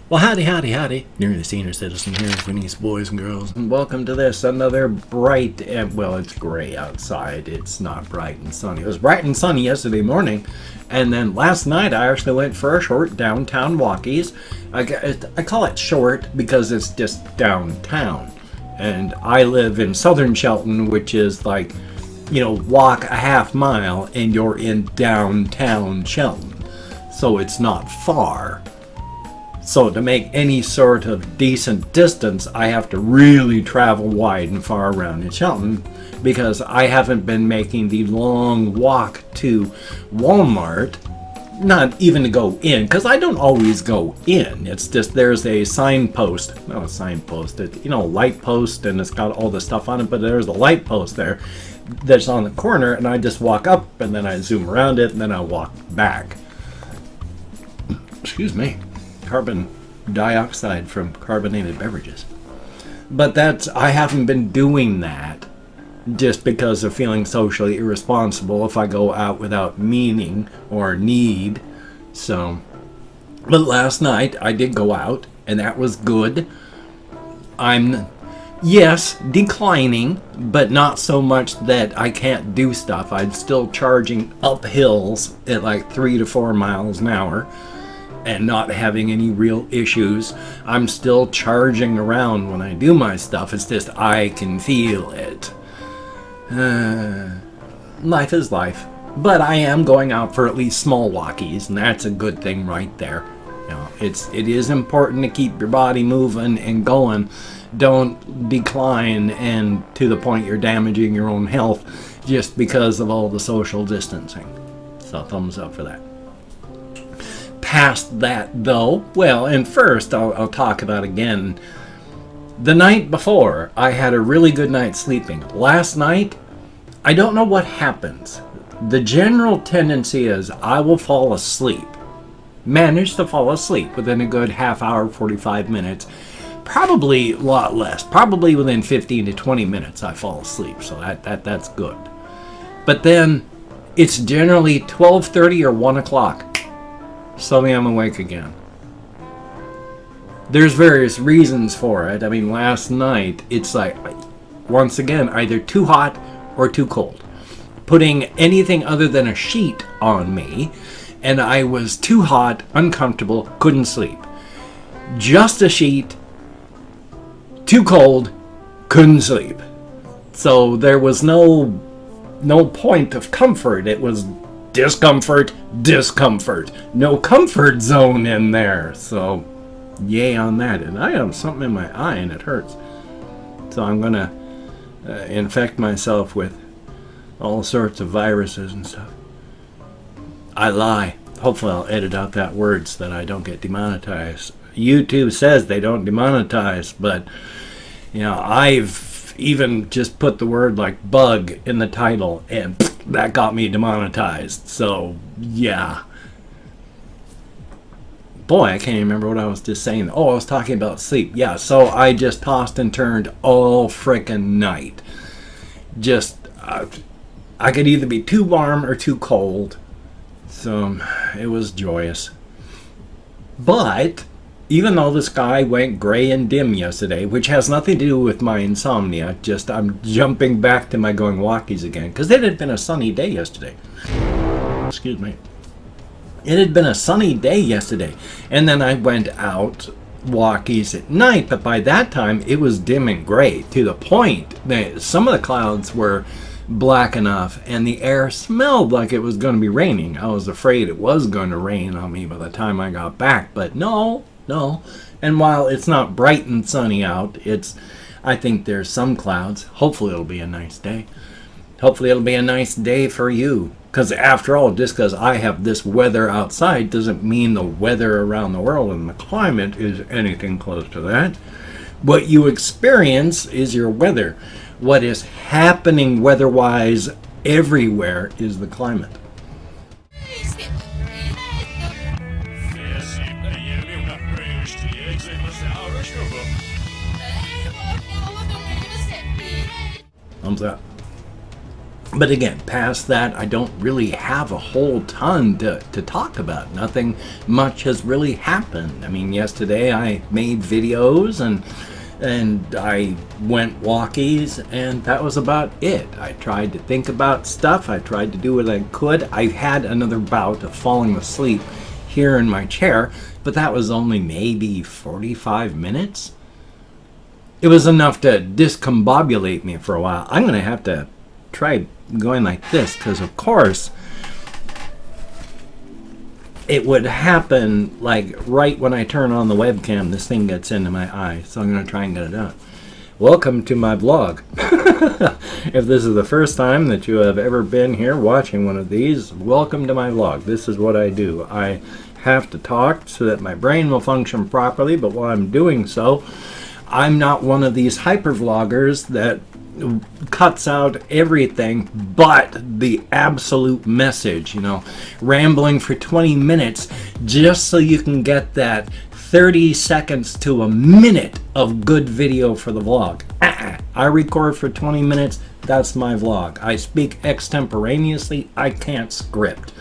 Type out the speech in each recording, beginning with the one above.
Well, howdy, howdy, howdy. Nearly senior citizen here, Vinny's boys and girls. And welcome to this, another bright, well, it's gray outside. It's not bright and sunny. It was bright and sunny yesterday morning. And then last night, I actually went for a short downtown walkies. I call it short because it's just downtown. And I live in southern Shelton, which is like, walk a half mile and you're in downtown Shelton. So it's not far. So to make any sort of decent distance, I have to really travel wide and far around in Shelton because I haven't been making the long walk to Walmart, not even to go in, because I don't always go in. It's just there's a signpost, no, a signpost, light post, and it's got all the stuff on it, but there's a light post there that's on the corner, and I just walk up, and then I zoom around it, and then I walk back. Excuse me. Carbon dioxide from carbonated beverages. But I haven't been doing that just because of feeling socially irresponsible if I go out without meaning or need. But last night I did go out and that was good. I'm, yes, declining, but not so much that I can't do stuff. I'm still charging up hills at like 3 to 4 miles an hour. And not having any real issues. I'm still charging around when I do my stuff. It's just I can feel it. Life is life. But I am going out for at least small walkies, and that's a good thing right there. It is important to keep your body moving and going. Don't decline and to the point you're damaging your own health just because of all the social distancing. So thumbs up for that. Past that though, and first I'll talk about again, the night before I had a really good night sleeping. Last night, I don't know what happens. The general tendency is I will fall asleep, manage to fall asleep within a good half hour, 45 minutes, probably a lot less, probably within 15 to 20 minutes I fall asleep, so that's good. But then it's generally 12:30 or 1 o'clock. Suddenly I'm awake again. There's various reasons for it. I mean, last night, it's like, once again, either too hot or too cold. Putting anything other than a sheet on me, and I was too hot, uncomfortable, couldn't sleep. Just a sheet, too cold, couldn't sleep. So there was no point of comfort. It was discomfort, no comfort zone in there. So yay on that. And I have something in my eye and it hurts, so I'm gonna infect myself with all sorts of viruses and stuff. I lie. Hopefully I'll edit out that word so that I don't get demonetized. YouTube says they don't demonetize, but I've even just put the word like bug in the title and that got me demonetized. So yeah, boy, I can't even remember what I was just saying. I was talking about sleep. Yeah, so I just tossed and turned all frickin' night. Just I could either be too warm or too cold, so it was joyous. But even though the sky went gray and dim yesterday, which has nothing to do with my insomnia, just I'm jumping back to my going walkies again, because it had been a sunny day yesterday. Excuse me. It had been a sunny day yesterday, and then I went out walkies at night, but by that time it was dim and gray to the point that some of the clouds were black enough and the air smelled like it was going to be raining. I was afraid it was going to rain on me by the time I got back, but no. And while it's not bright and sunny out, I think there's some clouds. Hopefully it'll be a nice day. Hopefully it'll be a nice day for you. Because after all, just because I have this weather outside doesn't mean the weather around the world and the climate is anything close to that. What you experience is your weather. What is happening weather-wise everywhere is the climate. Thumbs up. But again, past that, I don't really have a whole ton to talk about. Nothing much has really happened. I mean, yesterday I made videos and I went walkies, and that was about it. I tried to think about stuff. I tried to do what I could. I had another bout of falling asleep here in my chair, but that was only maybe 45 minutes. It was enough to discombobulate me for a while. I'm going to have to try going like this, because of course it would happen like right when I turn on the webcam, this thing gets into my eye. So I'm going to try and get it out. Welcome to my vlog. If this is the first time that you have ever been here watching one of these, welcome to my vlog. This is what I do. I have to talk so that my brain will function properly, but while I'm doing so, I'm not one of these hyper vloggers that cuts out everything but the absolute message, you know, rambling for 20 minutes just so you can get that 30 seconds to a minute of good video for the vlog. I record for 20 minutes, that's my vlog. I speak extemporaneously, I can't script.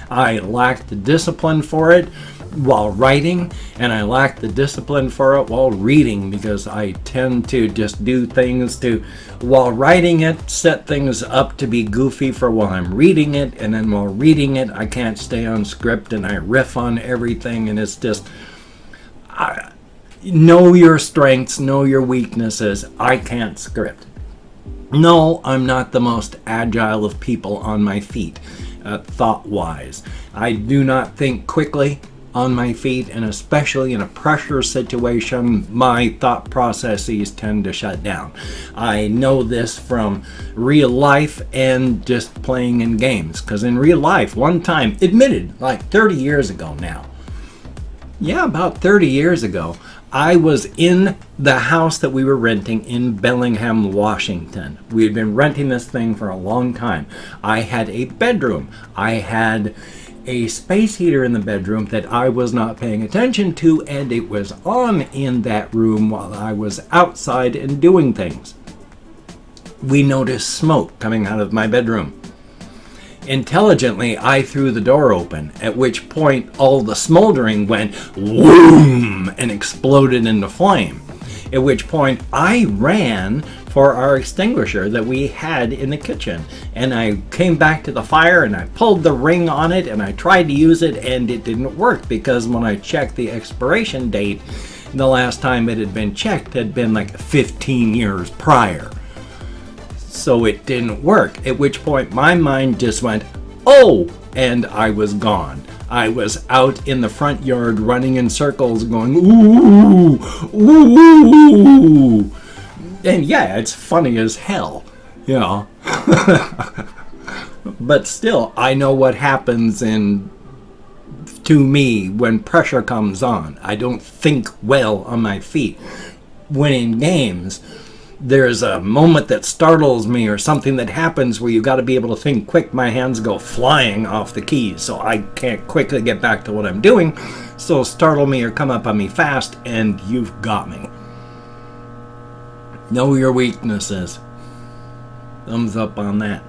I lack the discipline for it while writing, and I lack the discipline for it while reading, because I tend to just do things to, while writing it, set things up to be goofy for while I'm reading it, and then while reading it I can't stay on script and I riff on everything, and it's just, know your strengths, know your weaknesses. I can't script. No, I'm not the most agile of people on my feet, thought-wise. I do not think quickly on my feet, and especially in a pressure situation, my thought processes tend to shut down. I know this from real life and just playing in games, because in real life, one time, admitted, like 30 years ago now, yeah, about 30 years ago, I was in the house that we were renting in Bellingham, Washington. We had been renting this thing for a long time. I had a bedroom. I had a space heater in the bedroom that I was not paying attention to, and it was on in that room while I was outside and doing things. We noticed smoke coming out of my bedroom. Intelligently, I threw the door open, at which point all the smoldering went whoom and exploded into flame. At which point I ran for our extinguisher that we had in the kitchen, and I came back to the fire and I pulled the ring on it and I tried to use it, and it didn't work, because when I checked the expiration date, the last time it had been checked had been like 15 years prior. So it didn't work, at which point my mind just went, oh, and I was gone. I was out in the front yard running in circles going, ooh, ooh. And yeah, it's funny as hell, you know. But still, I know what happens to me when pressure comes on. I don't think well on my feet. When in games, there's a moment that startles me or something that happens where you got to be able to think quick. My hands go flying off the keys, so I can't quickly get back to what I'm doing. So startle me or come up on me fast and you've got me. Know your weaknesses. Thumbs up on that.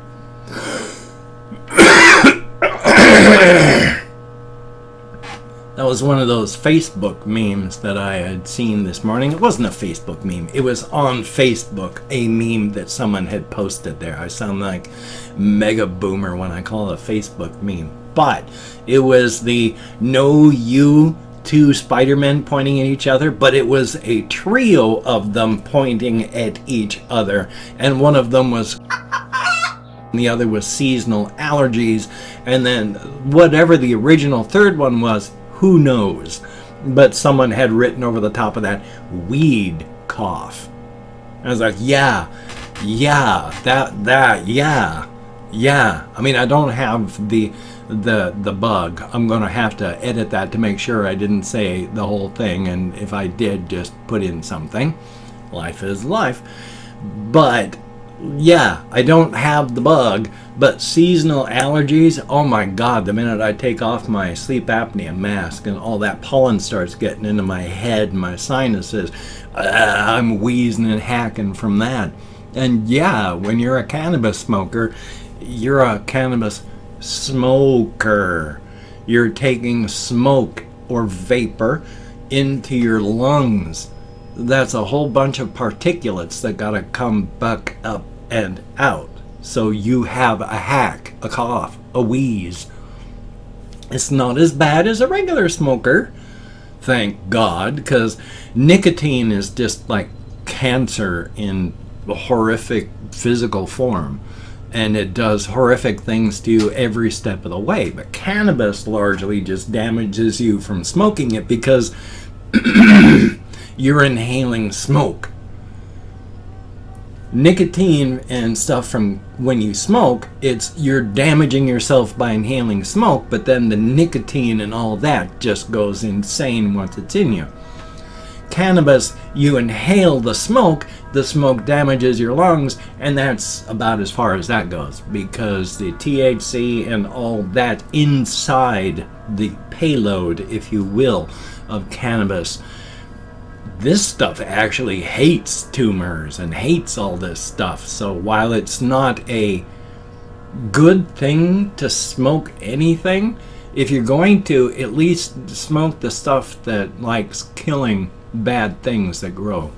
That was one of those Facebook memes that I had seen this morning. It wasn't a Facebook meme. It was on Facebook, a meme that someone had posted there. I sound like mega boomer when I call it a Facebook meme. But it was the no you two Spider-Men pointing at each other, but it was a trio of them pointing at each other. And one of them was the other was seasonal allergies. And then whatever the original third one was, who knows? But someone had written over the top of that, weed cough. I was like, yeah. I mean, I don't have the bug. I'm going to have to edit that to make sure I didn't say the whole thing. And if I did, just put in something. Life is life. But yeah, I don't have the bug, but seasonal allergies, oh my God, the minute I take off my sleep apnea mask and all that pollen starts getting into my head and my sinuses, I'm wheezing and hacking from that. And yeah, when you're a cannabis smoker, you're a cannabis smoker. You're taking smoke or vapor into your lungs. That's a whole bunch of particulates that gotta come back up and out. So you have a hack, a cough, a wheeze. It's not as bad as a regular smoker, thank God, because nicotine is just like cancer in horrific physical form. And it does horrific things to you every step of the way. But cannabis largely just damages you from smoking it because you're inhaling smoke. Nicotine and stuff from when you smoke, you're damaging yourself by inhaling smoke, but then the nicotine and all that just goes insane once it's in you. Cannabis, you inhale the smoke damages your lungs, and that's about as far as that goes, because the THC and all that inside the payload, if you will, of cannabis, this stuff actually hates tumors and hates all this stuff. So while it's not a good thing to smoke anything, if you're going to, at least smoke the stuff that likes killing bad things that grow.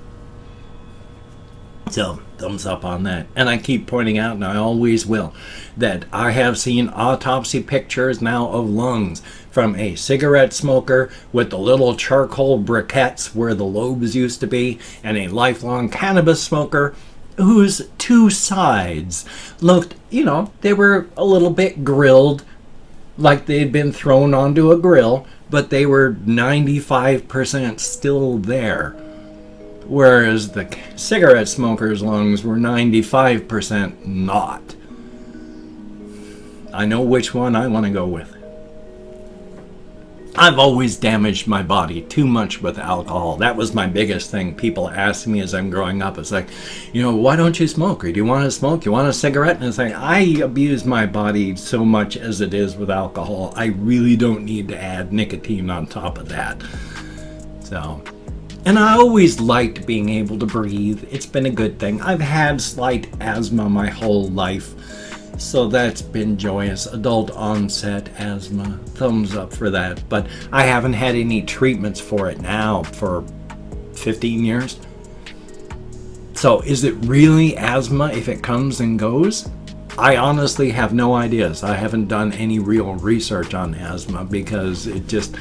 So, thumbs up on that. And I keep pointing out, and I always will, that I have seen autopsy pictures now of lungs from a cigarette smoker with the little charcoal briquettes where the lobes used to be, and a lifelong cannabis smoker whose two sides looked, they were a little bit grilled, like they'd been thrown onto a grill, but they were 95% still there. Whereas the cigarette smoker's lungs were 95% not. I know which one I want to go with. I've always damaged my body too much with alcohol. That was my biggest thing. People ask me as I'm growing up, it's like, why don't you smoke? Or do you want to smoke? You want a cigarette? And it's like, I abuse my body so much as it is with alcohol. I really don't need to add nicotine on top of that. So, and I always liked being able to breathe. It's been a good thing. I've had slight asthma my whole life, so that's been joyous. Adult onset asthma, thumbs up for that. But I haven't had any treatments for it now for 15 years. So is it really asthma if it comes and goes? I honestly have no ideas. I haven't done any real research on asthma because it just,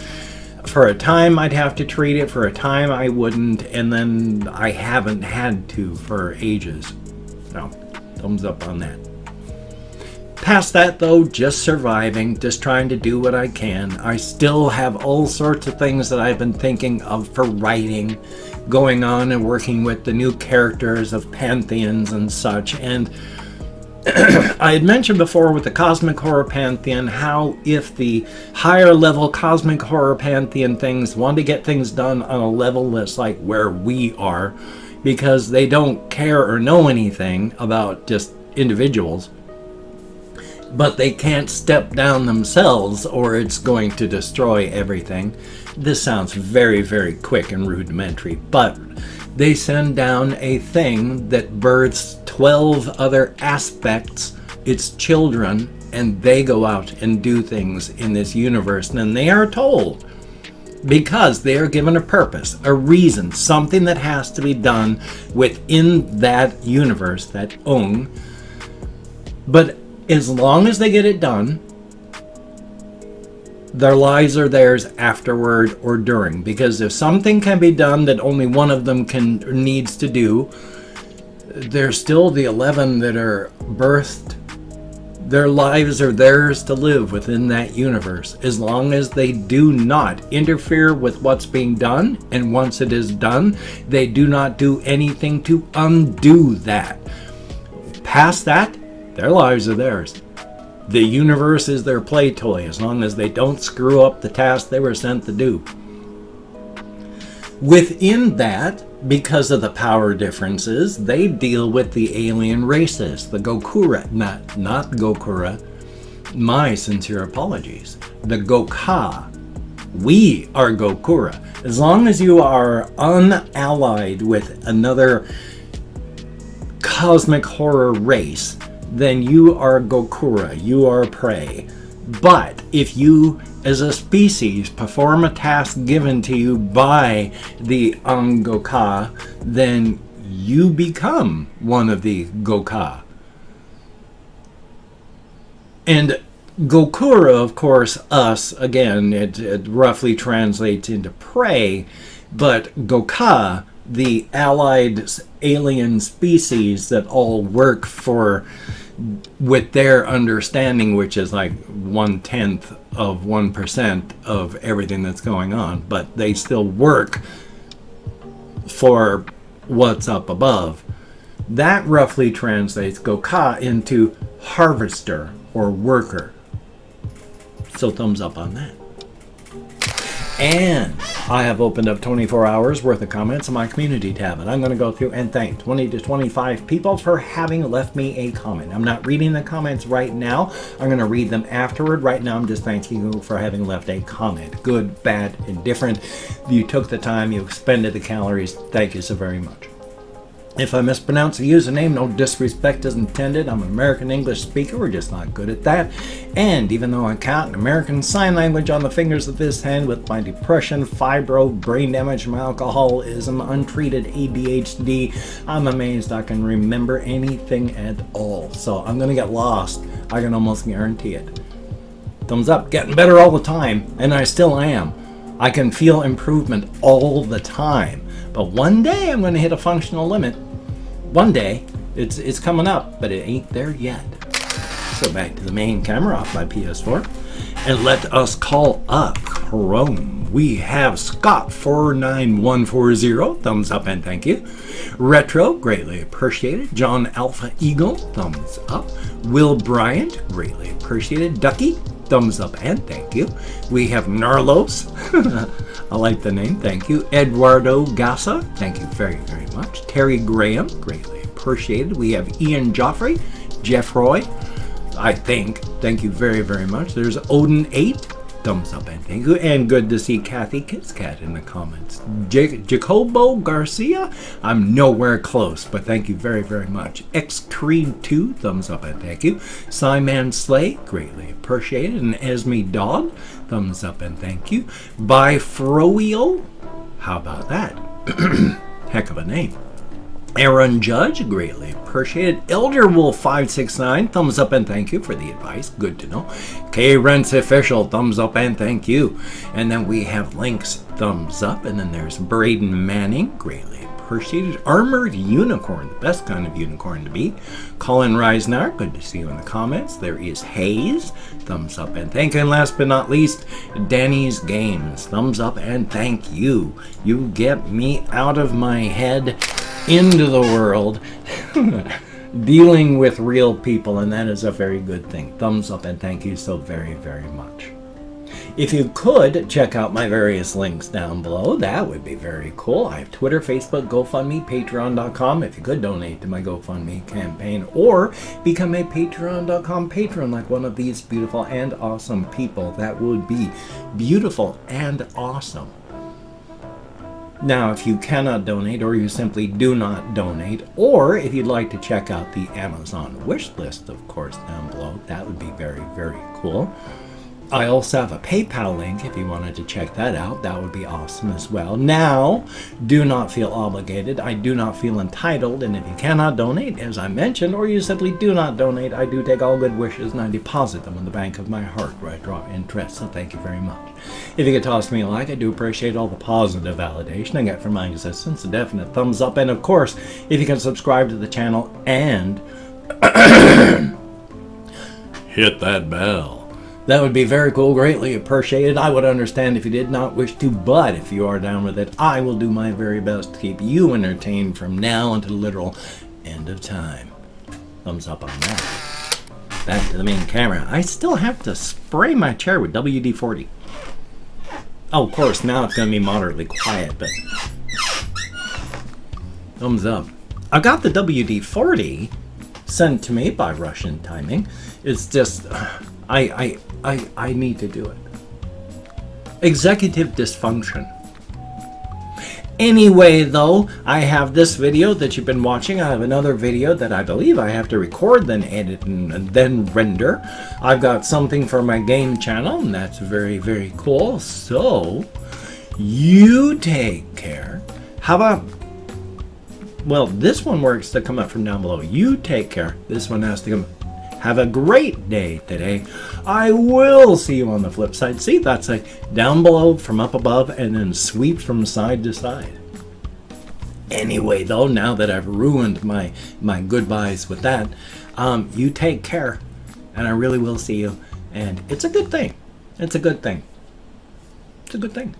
for a time I'd have to treat it, for a time I wouldn't, and then I haven't had to for ages. So, thumbs up on that. Past that though, just surviving, just trying to do what I can. I still have all sorts of things that I've been thinking of for writing, going on and working with the new characters of Pantheons and such. And I had mentioned before with the Cosmic Horror Pantheon how if the higher level Cosmic Horror Pantheon things want to get things done on a level that's like where we are, because they don't care or know anything about just individuals, but they can't step down themselves or it's going to destroy everything. This sounds very, very quick and rudimentary, but they send down a thing that births 12 other aspects, its children, and they go out and do things in this universe. And they are told, because they are given a purpose, a reason, something that has to be done within that universe, that Ung. But as long as they get it done, their lives are theirs afterward or during. Because if something can be done that only one of them needs to do, there's still the 11 that are birthed. Their lives are theirs to live within that universe, as long as they do not interfere with what's being done. And once it is done, they do not do anything to undo that. Past that, their lives are theirs. The universe is their play toy, as long as they don't screw up the task they were sent to do. Within that, because of the power differences, they deal with the alien races, the Gokura, not Gokura, my sincere apologies, the Gokha. We are Gokura. As long as you are unallied with another cosmic horror race, then you are Gokura, you are prey. But if you, as a species, perform a task given to you by the Angoka, then you become one of the Goka. And Gokura, of course, us, again, it roughly translates into prey, but Goka, the allied alien species that all work for, with their understanding, which is like 1/10 of 1% of everything that's going on, but they still work for what's up above. That roughly translates Goka into harvester or worker. So thumbs up on that. And I have opened up 24 hours worth of comments on my community tab, and I'm going to go through and thank 20 to 25 people for having left me a comment. I'm not reading the comments right now. I'm going to read them afterward. Right now, I'm just thanking you for having left a comment. Good, bad, indifferent. You took the time. You expended the calories. Thank you so very much. If I mispronounce a username, no disrespect is intended. I'm an American English speaker. We're just not good at that. And even though I count American Sign Language on the fingers of this hand with my depression, fibro, brain damage, my alcoholism, untreated ADHD, I'm amazed I can remember anything at all. So I'm going to get lost. I can almost guarantee it. Thumbs up. Getting better all the time. And I still am. I can feel improvement all the time. But one day I'm going to hit a functional limit. One day. It's coming up, but it ain't there yet. So back to the main camera off my PS4. And let us call up Chrome. We have Scott49140. Thumbs up and thank you. Retro, greatly appreciated. John Alpha Eagle, thumbs up. Will Bryant, greatly appreciated. Ducky, thumbs up and thank you. We have Narlos. I like the name, thank you. Eduardo Gassa, thank you very, very much. Terry Graham, greatly appreciated. We have Ian Joffrey, Jeff Roy, I think. Thank you very, very much. There's Odin8, thumbs up and thank you. And good to see Kathy Kitscat in the comments. Jacobo Garcia, I'm nowhere close, but thank you very, very much. Xcreed2, thumbs up and thank you. Simon Slay, greatly appreciated. And Esme Dog, thumbs up and thank you. By Froio, how about that? Heck of a name. Aaron Judge, greatly appreciated. Elder Wolf 569, thumbs up and thank you for the advice. Good to know. K Rents Official, thumbs up and thank you. And then we have Links, thumbs up. And then there's Braden Manning, greatly appreciated. Armored Unicorn, the best kind of unicorn to be. Colin Reisner, good to see you in the comments. There is Hayes, thumbs up and thank you. And last but not least, Danny's Games, thumbs up and thank you. You get me out of my head into the world, dealing with real people, and that is a very good thing. Thumbs up and thank you so very, very much. If you could check out my various links down below, that would be very cool. I have Twitter, Facebook, GoFundMe, Patreon.com. If you could donate to my GoFundMe campaign or become a Patreon.com patron like one of these beautiful and awesome people, that would be beautiful and awesome. Now, if you cannot donate, or you simply do not donate, or if you'd like to check out the Amazon wish list, of course, down below, that would be very, very cool. I also have a PayPal link if you wanted to check that out. That would be awesome as well. Now, do not feel obligated. I do not feel entitled. And if you cannot donate, as I mentioned, or you simply do not donate, I do take all good wishes and I deposit them in the bank of my heart where I draw interest. So thank you very much. If you could toss me a like, I do appreciate all the positive validation I get from my existence. A definite thumbs up. And of course, if you can subscribe to the channel and hit that bell. That would be very cool, greatly appreciated. I would understand if you did not wish to, but if you are down with it, I will do my very best to keep you entertained from now until the literal end of time. Thumbs up on that. Back to the main camera. I still have to spray my chair with WD-40. Oh, of course, now it's going to be moderately quiet, but thumbs up. I got the WD-40 sent to me by Russian timing. It's just... I need to do it. Executive dysfunction. Anyway, though, I have this video that you've been watching. I have another video that I believe I have to record, then edit, and then render. I've got something for my game channel, and that's very, very cool. So, you take care. How about... Well, this one works to come up from down below. You take care. This one has to come... Have a great day today. I will see you on the flip side. See, that's like down below from up above and then sweep from side to side. Anyway, though, now that I've ruined my goodbyes with that, you take care. And I really will see you. And it's a good thing. It's a good thing. It's a good thing.